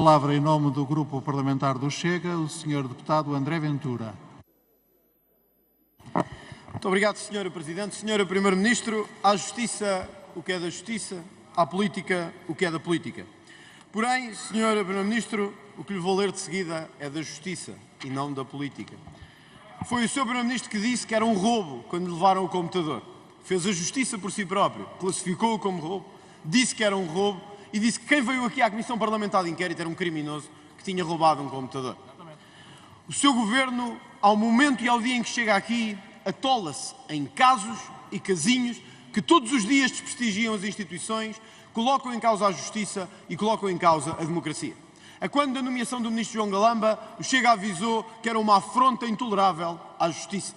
palavra em nome do Grupo Parlamentar do Chega, o Sr. Deputado André Ventura. Muito obrigado, Sr. Presidente. Sr. Primeiro-Ministro, à Justiça o que é da Justiça, à Política o que é da Política. Porém, Sr. Primeiro-Ministro, o que lhe vou ler de seguida é da Justiça e não da Política. Foi o Sr. Primeiro-Ministro que disse que era um roubo quando lhe levaram o computador. Fez a justiça por si próprio, classificou-o como roubo, disse que era um roubo e disse que quem veio aqui à Comissão Parlamentar de Inquérito era um criminoso que tinha roubado um computador. O seu governo, ao momento e ao dia em que chega aqui, atola-se em casos e casinhos que todos os dias desprestigiam as instituições, colocam em causa a justiça e colocam em causa a democracia. A quando da nomeação do Ministro João Galamba, o Chega avisou que era uma afronta intolerável à justiça.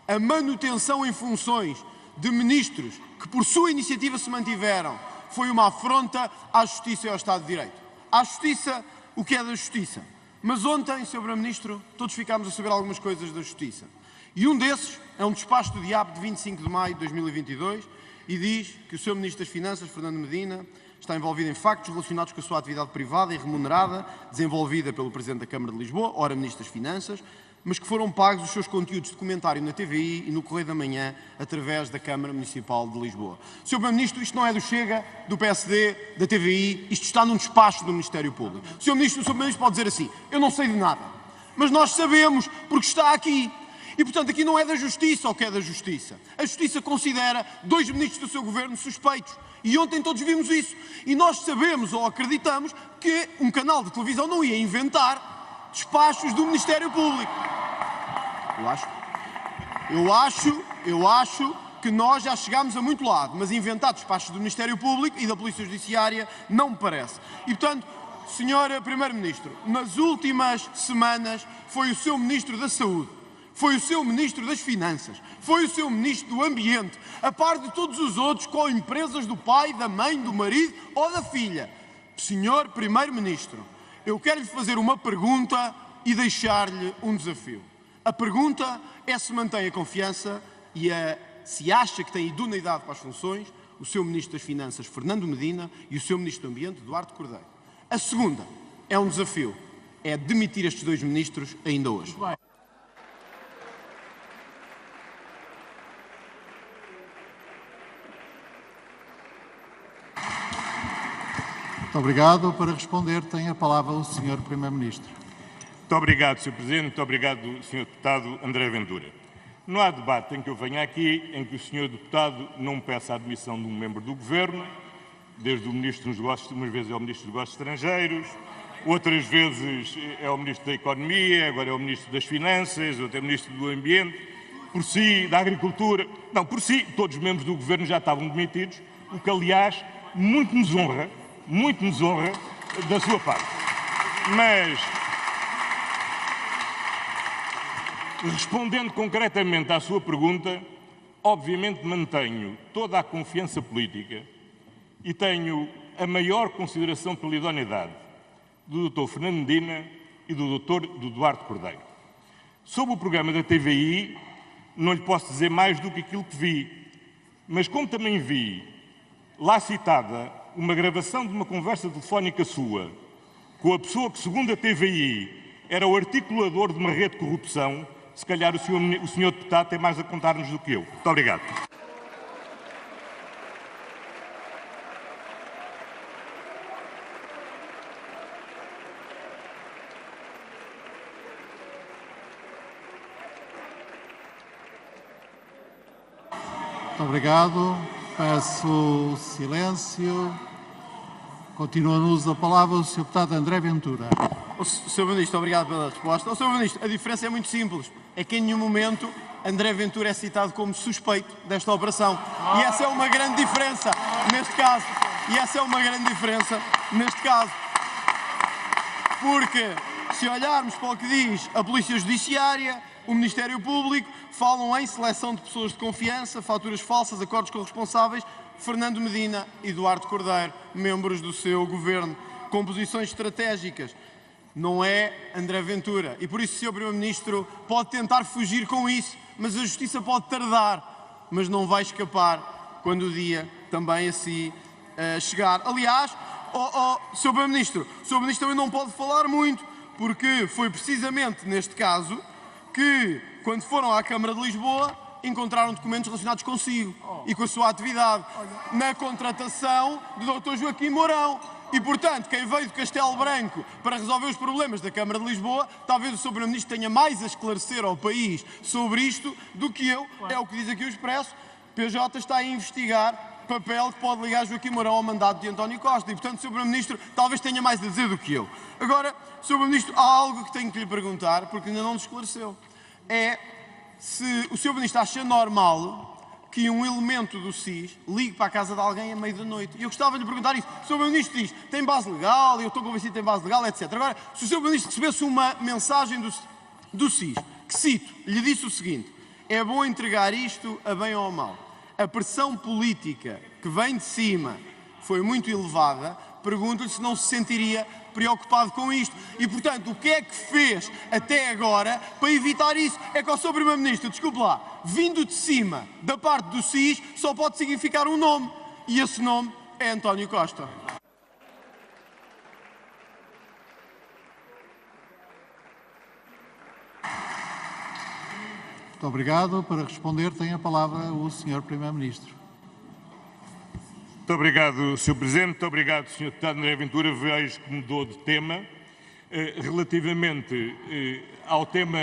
A manutenção em funções de ministros que por sua iniciativa se mantiveram foi uma afronta à justiça e ao Estado de Direito. À justiça, o que é da justiça. Mas ontem, Sr. Primeiro-Ministro, todos ficámos a saber algumas coisas da justiça. E um desses é um despacho do DIAP de 25 de maio de 2022 e diz que o Sr. Ministro das Finanças, Fernando Medina, está envolvido em factos relacionados com a sua atividade privada e remunerada, desenvolvida pelo Presidente da Câmara de Lisboa, ora Ministro das Finanças, mas que foram pagos os seus conteúdos de comentário na TVI e no Correio da Manhã através da Câmara Municipal de Lisboa. Sr. Primeiro-Ministro, isto não é do Chega, do PSD, da TVI, isto está num despacho do Ministério Público. O Sr. Primeiro-Ministro pode dizer assim, eu não sei de nada, mas nós sabemos porque está aqui. E, portanto, aqui não é da Justiça o que é da Justiça. A Justiça considera 2 ministros do seu governo suspeitos. E ontem todos vimos isso. E nós sabemos ou acreditamos que um canal de televisão não ia inventar despachos do Ministério Público. Eu acho que nós já chegámos a muito lado, mas inventar despachos do Ministério Público e da Polícia Judiciária não me parece. E, portanto, Sr. Primeiro-Ministro, nas últimas semanas foi o seu Ministro da Saúde, foi o seu Ministro das Finanças, foi o seu Ministro do Ambiente, a par de todos os outros com empresas do pai, da mãe, do marido ou da filha. Sr. Primeiro-Ministro, eu quero lhe fazer uma pergunta e deixar-lhe um desafio. A pergunta é se mantém a confiança e se acha que tem idoneidade para as funções o seu Ministro das Finanças, Fernando Medina, e o seu Ministro do Ambiente, Duarte Cordeiro. A segunda é um desafio, é demitir estes 2 ministros ainda hoje. Muito obrigado. Para responder, tem a palavra o Sr. Primeiro-Ministro. Muito obrigado, Sr. Presidente. Muito obrigado, Sr. Deputado André Ventura. Não há debate em que eu venha aqui em que o Sr. Deputado não peça a admissão de um membro do Governo, desde o Ministro dos Negócios, umas vezes é o Ministro dos Negócios Estrangeiros, outras vezes é o Ministro da Economia, agora é o Ministro das Finanças, outro é o Ministro do Ambiente, por si, da Agricultura. Não, por si, todos os membros do Governo já estavam demitidos, o que, aliás, muito nos honra da sua parte. Mas, respondendo concretamente à sua pergunta, obviamente mantenho toda a confiança política e tenho a maior consideração pela idoneidade do Dr. Fernando Medina e do Dr. Duarte Cordeiro. Sobre o programa da TVI, não lhe posso dizer mais do que aquilo que vi, mas como também vi lá citada uma gravação de uma conversa telefónica sua com a pessoa que, segundo a TVI, era o articulador de uma rede de corrupção, se calhar o senhor deputado tem mais a contar-nos do que eu. Muito obrigado. Muito obrigado. Peço silêncio. Continua no uso da palavra o Sr. Deputado André Ventura. Sr. Ministro, obrigado pela resposta. Sr. Ministro, a diferença é muito simples. É que em nenhum momento André Ventura é citado como suspeito desta operação. E essa é uma grande diferença neste caso. Porque, se olharmos para o que diz a Polícia Judiciária, o Ministério Público, falam em seleção de pessoas de confiança, faturas falsas, acordos com responsáveis, Fernando Medina e Duarte Cordeiro, membros do seu governo, com posições estratégicas. Não é André Ventura. E por isso o Sr. Primeiro-Ministro pode tentar fugir com isso, mas a Justiça pode tardar, mas não vai escapar quando o dia também assim chegar. Aliás, Sr. Primeiro-Ministro, o Sr. Primeiro-Ministro também não pode falar muito, porque foi precisamente neste caso que, quando foram à Câmara de Lisboa, encontraram documentos relacionados consigo e com a sua atividade na contratação do Dr. Joaquim Mourão. E, portanto, quem veio de Castelo Branco para resolver os problemas da Câmara de Lisboa, talvez o Sr. Primeiro-Ministro tenha mais a esclarecer ao país sobre isto do que eu. É o que diz aqui o Expresso. PJ está a investigar papel que pode ligar Joaquim Mourão ao mandato de António Costa. E, portanto, o Sr. Primeiro-Ministro talvez tenha mais a dizer do que eu. Agora, Sr. Primeiro-Ministro, há algo que tenho que lhe perguntar, porque ainda não nos esclareceu. É se o Sr. Primeiro-Ministro acha normal que um elemento do SIS ligue para a casa de alguém à meia da noite. E eu gostava de lhe perguntar isso. O Sr. Primeiro-Ministro diz, tem base legal, eu estou convencido que tem base legal, etc. Agora, se o Sr. Primeiro-Ministro recebesse uma mensagem do SIS, que cito, lhe disse o seguinte: é bom entregar isto a bem ou a mal. A pressão política que vem de cima foi muito elevada, pergunto-lhe se não se sentiria preocupado com isto. E, portanto, o que é que fez até agora para evitar isso? É que o Sr. Primeiro-Ministro, desculpe lá, vindo de cima, da parte do SIS, só pode significar um nome. E esse nome é António Costa. Muito obrigado. Para responder, tem a palavra o Sr. Primeiro-Ministro. Muito obrigado, Sr. Presidente. Muito obrigado, Sr. Deputado André Ventura. Vejo que mudou de tema. Relativamente ao tema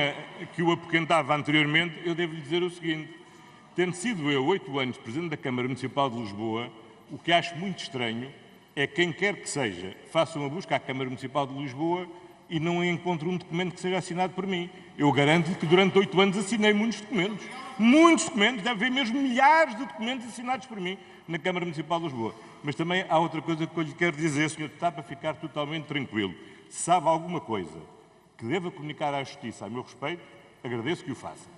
que o apoquentava anteriormente, eu devo lhe dizer o seguinte. Tendo sido eu 8 anos Presidente da Câmara Municipal de Lisboa, o que acho muito estranho é que quem quer que seja faça uma busca à Câmara Municipal de Lisboa e não encontre um documento que seja assinado por mim. Eu garanto-lhe que durante 8 anos assinei muitos documentos. Muitos documentos, deve haver mesmo milhares de documentos assinados por mim na Câmara Municipal de Lisboa. Mas também há outra coisa que eu lhe quero dizer, Sr. Deputado, para ficar totalmente tranquilo. Se sabe alguma coisa que deva comunicar à Justiça a meu respeito, agradeço que o faça.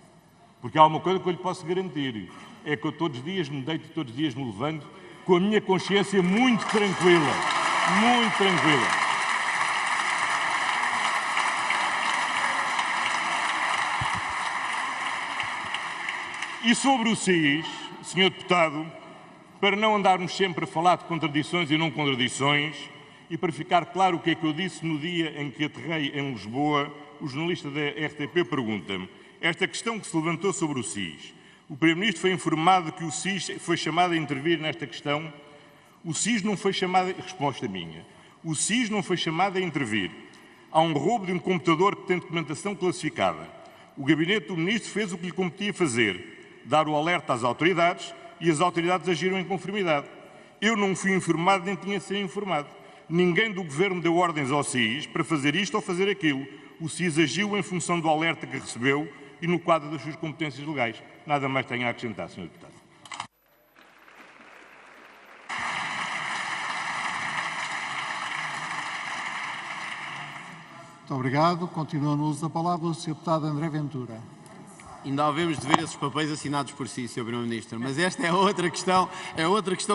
Porque há uma coisa que eu lhe posso garantir, é que eu todos os dias me deito e todos os dias me levanto com a minha consciência muito tranquila. Muito tranquila. E sobre o SIS, Sr. Deputado, para não andarmos sempre a falar de contradições e não contradições, e para ficar claro o que é que eu disse no dia em que aterrei em Lisboa, o jornalista da RTP pergunta-me, esta questão que se levantou sobre o SIS, o Primeiro-Ministro foi informado que o SIS foi chamado a intervir nesta questão? O SIS não foi chamado, resposta minha, o SIS não foi chamado a intervir. Há um roubo de um computador que tem documentação classificada. O Gabinete do Ministro fez o que lhe competia fazer, dar o alerta às autoridades e as autoridades agiram em conformidade. Eu não fui informado nem tinha de ser informado. Ninguém do Governo deu ordens ao SIS para fazer isto ou fazer aquilo. O SIS agiu em função do alerta que recebeu e no quadro das suas competências legais. Nada mais tenho a acrescentar, Sr. Deputado. Muito obrigado. Continua no uso da palavra o Sr. Deputado André Ventura. Ainda havemos de ver esses papéis assinados por si, Sr. Primeiro-Ministro, mas esta é outra questão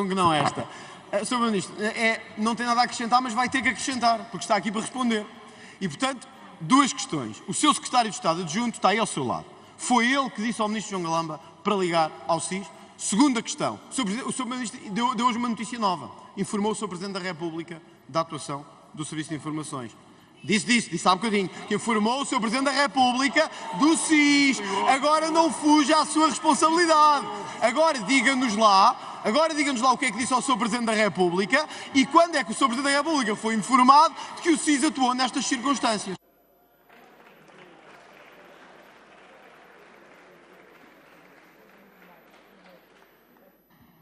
que não esta. Sr. Primeiro-Ministro, não tem nada a acrescentar, mas vai ter que acrescentar, porque está aqui para responder. E, portanto, duas questões. O seu secretário de Estado adjunto está aí ao seu lado. Foi ele que disse ao Ministro João Galamba para ligar ao SIS. Segunda questão. O Sr. Primeiro-Ministro deu hoje uma notícia nova. Informou o Sr. Presidente da República da atuação do Serviço de Informações. Disse há bocadinho, que informou o Sr. Presidente da República do SIS. Agora não fuja à sua responsabilidade. Agora diga-nos lá o que é que disse ao Sr. Presidente da República e quando é que o Sr. Presidente da República foi informado de que o SIS atuou nestas circunstâncias.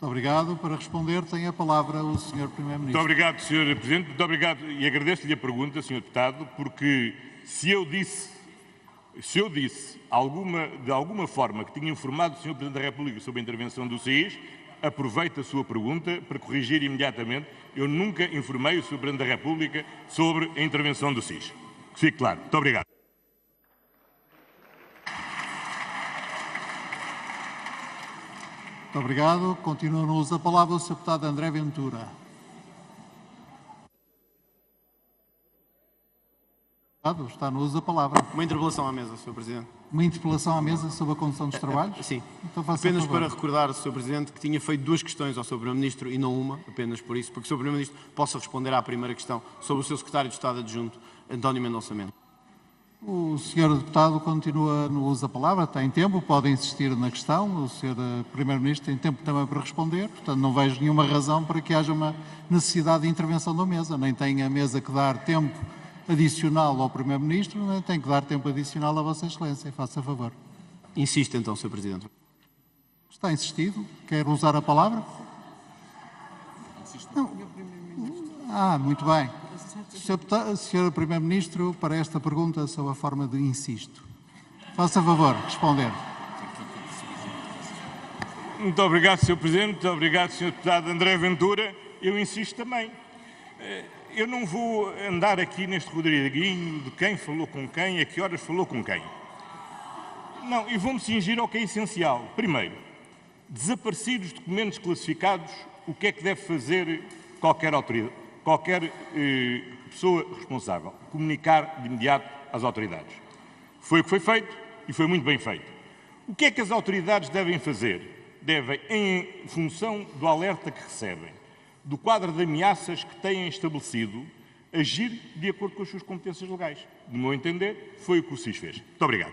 Muito obrigado. Para responder, tem a palavra o Sr. Primeiro-Ministro. Muito obrigado, Sr. Presidente. Muito obrigado e agradeço-lhe a pergunta, Sr. Deputado, porque se eu disse de alguma forma que tinha informado o Sr. Presidente da República sobre a intervenção do SIS, aproveito a sua pergunta para corrigir imediatamente. Eu nunca informei o Sr. Presidente da República sobre a intervenção do SIS. Que fique claro. Muito obrigado. Muito obrigado. Continua no uso da palavra o Sr. Deputado André Ventura. Está no uso da palavra. Uma interpelação à mesa, Sr. Presidente. Uma interpelação à mesa sobre a condução dos trabalhos? Sim. Então faça Apenas favor. para recordar, Sr. Presidente, que tinha feito 2 questões ao Sr. Primeiro-Ministro e não uma, apenas por isso, para que o Sr. Primeiro-Ministro possa responder à primeira questão sobre o seu Secretário de Estado Adjunto, António Mendonça Mendes. O Sr. Deputado continua no uso da palavra, tem tempo, pode insistir na questão. O Sr. Primeiro-Ministro tem tempo também para responder, portanto não vejo nenhuma razão para que haja uma necessidade de intervenção da mesa. Nem tem a mesa que dar tempo adicional ao Primeiro-Ministro, nem tem que dar tempo adicional a Vossa Excelência. Faça favor. Insiste então, Sr. Presidente. Está insistido? Quer usar a palavra? Não. Muito bem. Sr. Primeiro-Ministro, para esta pergunta, sob a forma de insisto. Faça favor, responder. Muito obrigado, Sr. Presidente. Muito obrigado, Sr. Deputado André Ventura. Eu insisto também. Eu não vou andar aqui neste rodriguinho de quem falou com quem, a que horas falou com quem. Não, e vou-me cingir ao que é essencial. Primeiro, desaparecidos documentos classificados, o que é que deve fazer qualquer autoridade, qualquer pessoa responsável? Comunicar de imediato às autoridades. Foi o que foi feito e foi muito bem feito. O que é que as autoridades devem fazer? Devem, em função do alerta que recebem, do quadro de ameaças que têm estabelecido, agir de acordo com as suas competências legais. Do meu entender, foi o que o SIS fez. Muito obrigado.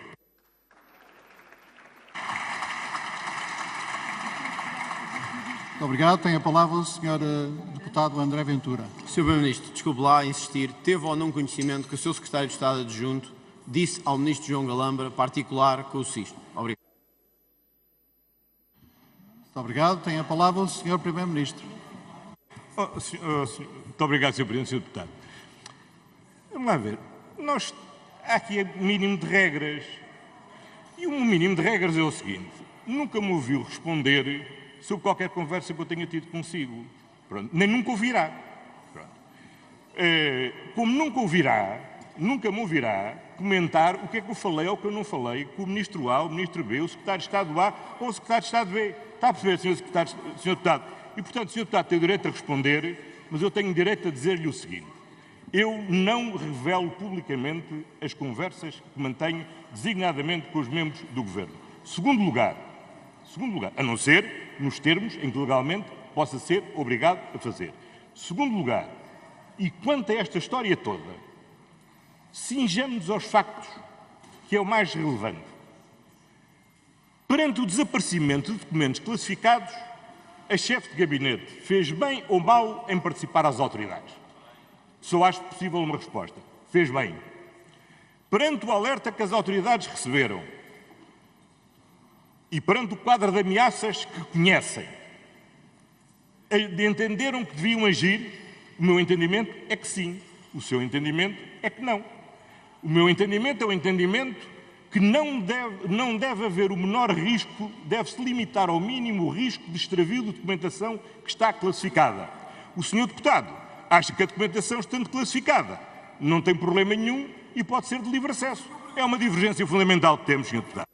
Muito obrigado. Tem a palavra o Sr. Deputado André Ventura. Sr. Primeiro-Ministro, desculpe lá insistir, teve ou não conhecimento que o seu Secretário de Estado Adjunto disse ao Ministro João Galambra, particular com o SIS? Obrigado. Muito obrigado. Tem a palavra o Sr. Primeiro-Ministro. Muito obrigado, Sr. Presidente, Sr. Deputado. Vamos lá ver. Há aqui um mínimo de regras. E um mínimo de regras é o seguinte. Nunca me ouviu responder sobre qualquer conversa que eu tenha tido consigo. Pronto. Nem nunca ouvirá. Pronto. Como nunca me ouvirá comentar o que é que eu falei ou o que eu não falei com o Ministro A, o Ministro B, o Secretário de Estado A ou o Secretário de Estado B. Está a perceber, Sr. Deputado? E, portanto, o Sr. Deputado tem o direito a responder, mas eu tenho o direito a dizer-lhe o seguinte. Eu não revelo publicamente as conversas que mantenho designadamente com os membros do Governo. Segundo lugar, a não ser nos termos em que legalmente possa ser obrigado a fazer. Segundo lugar, e quanto a esta história toda, cinjamos-nos aos factos, que é o mais relevante. Perante o desaparecimento de documentos classificados, a chefe de gabinete fez bem ou mal em participar às autoridades? Só acho possível uma resposta. Fez bem. Perante o alerta que as autoridades receberam e perante o quadro de ameaças que conhecem, entenderam que deviam agir? O meu entendimento é que sim. O seu entendimento é que não. O meu entendimento é o entendimento que não deve haver o menor risco, deve-se limitar ao mínimo o risco de extravio de documentação que está classificada. O Sr. Deputado acha que a documentação estando classificada não tem problema nenhum e pode ser de livre acesso. É uma divergência fundamental que temos, Sr. Deputado.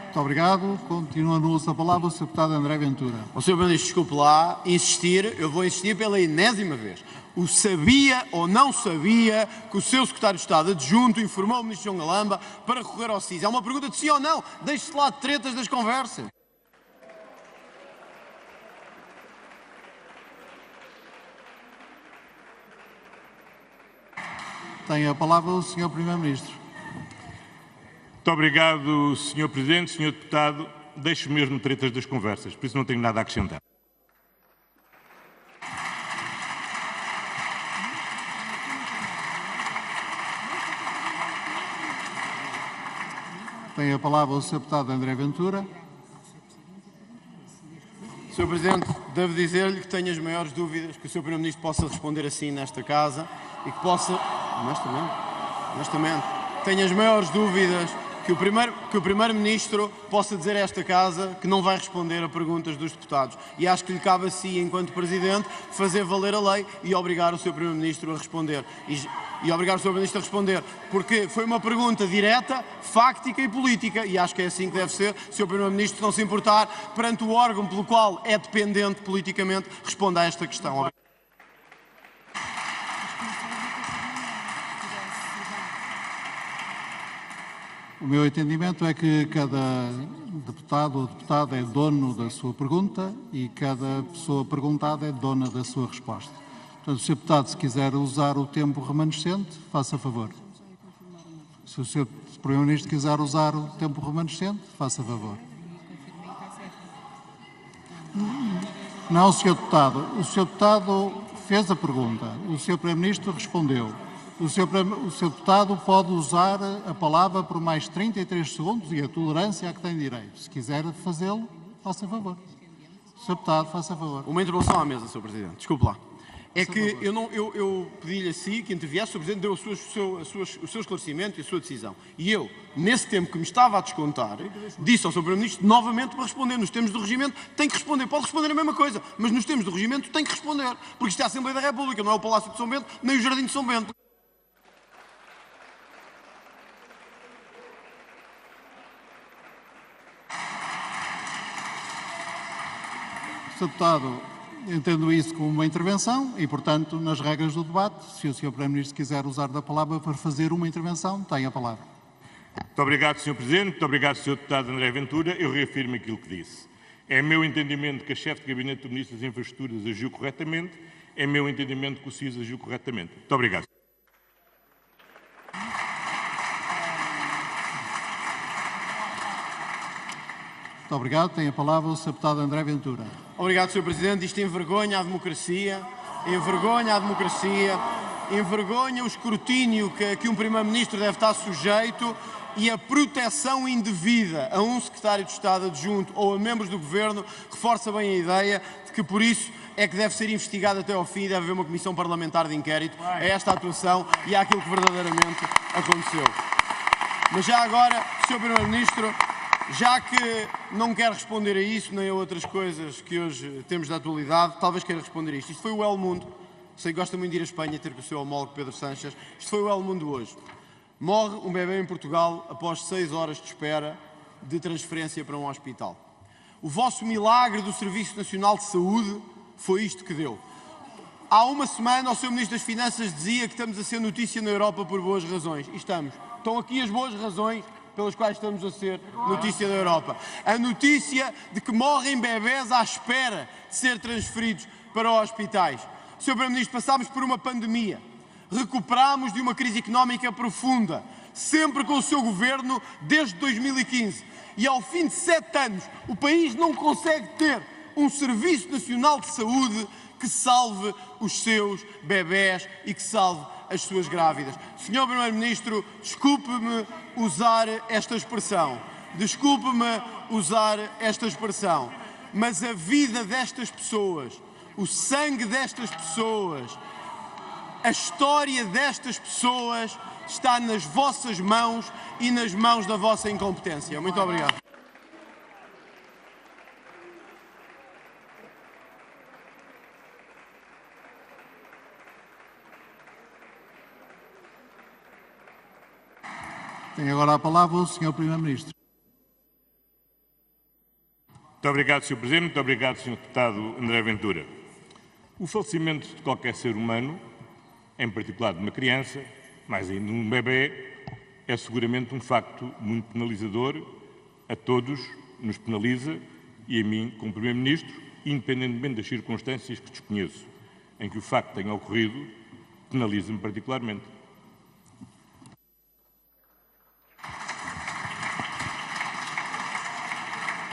Muito obrigado. Continua no uso da palavra o Sr. Deputado André Ventura. O Sr. Primeiro-Ministro, desculpe lá insistir, eu vou insistir pela enésima vez. O sabia ou não sabia que o seu Secretário de Estado Adjunto informou o Ministro João Galamba para recorrer ao SIS? É uma pergunta de sim ou não. Deixe-se lá de tretas das conversas. Tem a palavra o Sr. Primeiro-Ministro. Muito obrigado, Sr. Presidente, Sr. Deputado. Deixo mesmo tretas das conversas, por isso não tenho nada a acrescentar. Tem a palavra o Sr. Deputado André Ventura. Sr. Presidente, devo dizer-lhe que tenho as maiores dúvidas que o Sr. Primeiro-Ministro possa responder assim nesta casa e que possa, honestamente, tenho as maiores dúvidas que o Primeiro-Ministro possa dizer a esta Casa que não vai responder a perguntas dos deputados. E acho que lhe cabe a si, enquanto Presidente, fazer valer a lei e obrigar o Sr. Primeiro-Ministro a responder. E obrigar o Sr. Primeiro-Ministro a responder, porque foi uma pergunta direta, fáctica e política, e acho que é assim que deve ser. Se o Primeiro-Ministro não se importar, perante o órgão pelo qual é dependente politicamente, responda a esta questão. O meu entendimento é que cada deputado ou deputada é dono da sua pergunta e cada pessoa perguntada é dona da sua resposta. Portanto, se o deputado, se quiser usar o tempo remanescente, faça favor. Se o Sr. Primeiro-Ministro quiser usar o tempo remanescente, faça favor. Não, Sr. Deputado. O Sr. Deputado fez a pergunta. O Sr. Primeiro-Ministro respondeu. O Sr. Deputado pode usar a palavra por mais 33 segundos e a tolerância a que tem direito. Se quiser fazê-lo, faça favor. Sr. Deputado, faça favor. Uma intervenção à mesa, Sr. Presidente. Desculpe lá. É que eu pedi-lhe a si que interviesse, o Sr. Presidente deu o seu esclarecimento e a sua decisão. E eu, nesse tempo que me estava a descontar, disse ao Sr. Primeiro-Ministro novamente para responder. Nos termos do regimento tem que responder. Pode responder a mesma coisa, mas nos termos do regimento tem que responder. Porque isto é a Assembleia da República, não é o Palácio de São Bento, nem o Jardim de São Bento. Sr. Deputado, entendo isso como uma intervenção e, portanto, nas regras do debate, se o Sr. Primeiro-Ministro quiser usar da palavra para fazer uma intervenção, tem a palavra. Muito obrigado, Sr. Presidente. Muito obrigado, Sr. Deputado André Ventura. Eu reafirmo aquilo que disse. É meu entendimento que a chefe de Gabinete do Ministro das Infraestruturas agiu corretamente. É meu entendimento que o CIS agiu corretamente. Muito obrigado. Muito obrigado. Tem a palavra o Sr. Deputado André Ventura. Obrigado, Sr. Presidente. Isto envergonha a democracia, envergonha o escrutínio que um Primeiro-Ministro deve estar sujeito e a proteção indevida a um Secretário de Estado adjunto ou a membros do Governo reforça bem a ideia de que por isso é que deve ser investigado até ao fim e deve haver uma comissão parlamentar de inquérito a esta atuação e àquilo que verdadeiramente aconteceu. Mas já agora, Sr. Primeiro-Ministro, já que não quer responder a isso, nem a outras coisas que hoje temos da atualidade, talvez queira responder a isto. Isto foi o El Mundo. Sei que gosta muito de ir à Espanha ter com o seu homólogo Pedro Sánchez. Isto foi o El Mundo hoje. Morre um bebê em Portugal após 6 horas de espera de transferência para um hospital. O vosso milagre do Serviço Nacional de Saúde foi isto que deu. Há uma semana o Sr. Ministro das Finanças dizia que estamos a ser notícia na Europa por boas razões. E estamos. Estão aqui as boas razões pelas quais estamos a ser notícia da Europa. A notícia de que morrem bebés à espera de ser transferidos para hospitais. Sr. Primeiro-Ministro, passámos por uma pandemia, recuperámos de uma crise económica profunda, sempre com o seu governo desde 2015. E ao fim de 7 anos, o país não consegue ter um Serviço Nacional de Saúde que salve os seus bebés e que salve as suas grávidas. Sr. Primeiro-Ministro, desculpe-me usar esta expressão, mas a vida destas pessoas, o sangue destas pessoas, a história destas pessoas está nas vossas mãos e nas mãos da vossa incompetência. Muito obrigado. Tem agora a palavra o Sr. Primeiro-Ministro. Muito obrigado, Sr. Presidente. Muito obrigado, Sr. Deputado André Ventura. O falecimento de qualquer ser humano, em particular de uma criança, mais ainda de um bebê, é seguramente um facto muito penalizador. A todos nos penaliza e a mim, como Primeiro-Ministro, independentemente das circunstâncias que desconheço, em que o facto tenha ocorrido, penaliza-me particularmente.